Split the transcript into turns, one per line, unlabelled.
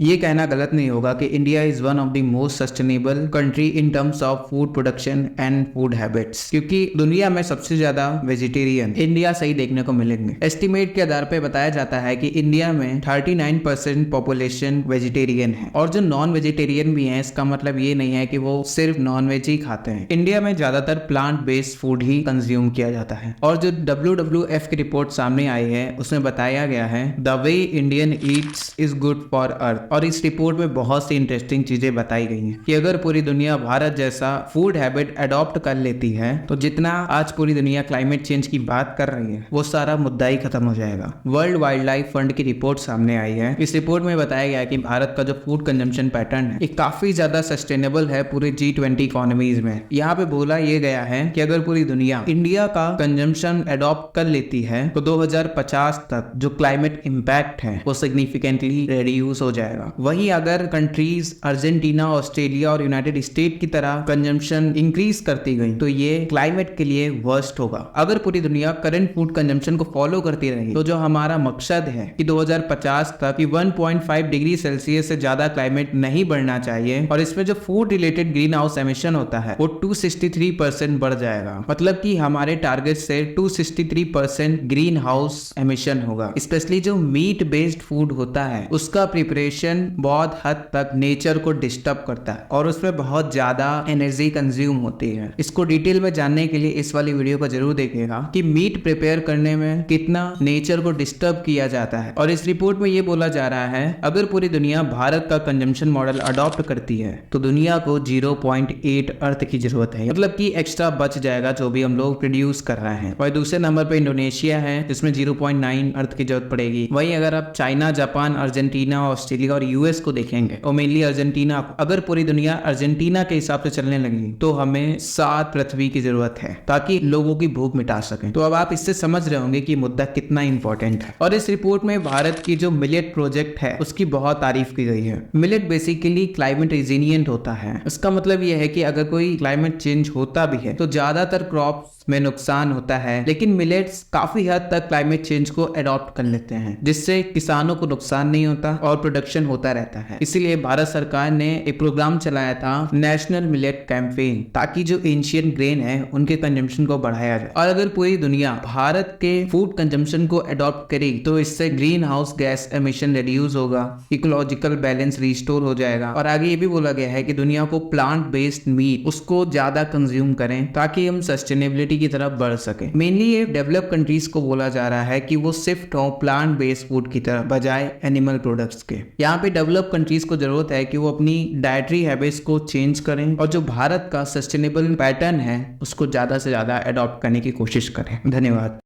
ये कहना गलत नहीं होगा कि India is one of the most sustainable country in terms of food production and food habits, क्योंकि दुनिया में सबसे ज्यादा वेजिटेरियन इंडिया से ही देखने को मिलेंगे। एस्टिमेट के आधार पर बताया जाता है कि इंडिया में 39% पॉपुलेशन वेजिटेरियन है, और जो नॉन वेजिटेरियन भी है, इसका मतलब ये नहीं है कि वो सिर्फ नॉन वेज ही खाते हैं। इंडिया में ज्यादातर प्लांट बेस्ड फूड ही कंज्यूम किया जाता है, और जो WWF की रिपोर्ट सामने आई है उसमें बताया गया है the way Indian Yeats is good for earth. और इस रिपोर्ट में बहुत सी इंटरेस्टिंग चीजें बताई गई हैं कि अगर पूरी दुनिया भारत जैसा फूड हैबिट अडॉप्ट कर लेती है तो जितना आज पूरी दुनिया क्लाइमेट चेंज की बात कर रही है वो सारा मुद्दा ही खत्म हो जाएगा। वर्ल्ड वाइल्ड लाइफ फंड की रिपोर्ट सामने आई है। इस रिपोर्ट में बताया गया है कि भारत का जो फूड कंजम्पशन पैटर्न है ये काफी ज्यादा सस्टेनेबल है पूरे G20 इकोनॉमीज में। यहाँ पे बोला ये गया है कि अगर पूरी दुनिया इंडिया का कंजम्पशन अडॉप्ट कर लेती है तो 2050 तक जो क्लाइमेट इम्पैक्ट है वो सिग्निफिकेंटली रिड्यूस हो जाएगा। वहीं अगर कंट्रीज अर्जेंटीना, ऑस्ट्रेलिया और यूनाइटेड स्टेट की तरह कंजम्पशन इंक्रीज करती गई तो ये क्लाइमेट के लिए वर्स्ट होगा। अगर पूरी दुनिया करंट फूड कंजम्पशन को फॉलो करती रही तो जो हमारा मकसद है कि 2050 तक 1.5 डिग्री सेल्सियस से ज्यादा क्लाइमेट नहीं बढ़ना चाहिए, और इसमें जो food related green house emission होता है वो 263% बढ़ जाएगा। मतलब कि हमारे टारगेट से 263% ग्रीन हाउस एमिशन होगा। स्पेशली जो मीट बेस्ड फूड होता है उसका प्रिपरेशन बहुत हद तक नेचर को डिस्टर्ब करता है और उसमें बहुत ज्यादा एनर्जी कंज्यूम होती है। इसको डिटेल में जानने के लिए इस वाली वीडियो को जरूर देखिएगा कि मीट प्रिपेयर करने में कितना नेचर को डिस्टर्ब किया जाता है। और इस रिपोर्ट में ये बोला जा रहा है अगर पूरी दुनिया भारत का कंजम्पशन मॉडल अडॉप्ट करती है तो दुनिया को 0.8 अर्थ की जरूरत है, मतलब कि एक्स्ट्रा बच जाएगा जो भी हम लोग प्रोड्यूस कर रहे हैं। और दूसरे नंबर पे इंडोनेशिया है जिसमें 0.9 अर्थ की जरूरत पड़ेगी। वहीं अगर आप चाइना, जापान, अर्जेंटीना, ऑस्ट्रेलिया और यूएस को देखेंगे और मेनली अर्जेंटीना, अगर पूरी दुनिया अर्जेंटीना के हिसाब से चलने लगी तो हमें 7 पृथ्वी की जरूरत है ताकि लोगों की भूख मिटा सकें। तो अब आप इससे समझ रहे होंगे कि मुद्दा कितना इंपॉर्टेंट है। और इस रिपोर्ट में भारत की जो मिलेट प्रोजेक्ट है उसकी बहुत तारीफ की गई है। मिलेट बेसिकली क्लाइमेट रेजिलिएंट होता है। इसका मतलब यह है कि अगर कोई क्लाइमेट चेंज होता भी है तो ज्यादातर क्रॉप्स में नुकसान होता है, लेकिन मिलेट्स काफी हद तक क्लाइमेट चेंज को अडॉप्ट कर लेते हैं जिससे किसानों को नुकसान नहीं होता और प्रोडक्शन होता रहता है। इसीलिए भारत सरकार ने एक प्रोग्राम चलाया था नेशनल मिलेट कैंपेन, ताकि जो एंशिएंट ग्रेन है उनके कंजम्पशन को बढ़ाया जाए। और अगर पूरी दुनिया भारत के फूड कंजम्पशन को अडॉप्ट करे तो इससे green house gas emission reduce होगा, इकोलॉजिकल बैलेंस रिस्टोर हो जाएगा। और आगे ये भी बोला गया है कि दुनिया को प्लांट बेस्ड मीट उसको ज्यादा कंज्यूम करें ताकि हम सस्टेनेबिलिटी की तरफ बढ़ सके। मेनली ये डेवलप कंट्रीज को बोला जा रहा है कि वो शिफ्ट हो प्लांट बेस्ड फूड की तरफ बजाय एनिमल प्रोडक्ट्स के। यहाँ पे डेवलप कंट्रीज को जरूरत है कि वो अपनी डाइटरी हैबिट्स को चेंज करें और जो भारत का सस्टेनेबल पैटर्न है उसको ज्यादा से ज्यादा अडॉप्ट करने की कोशिश करें। धन्यवाद।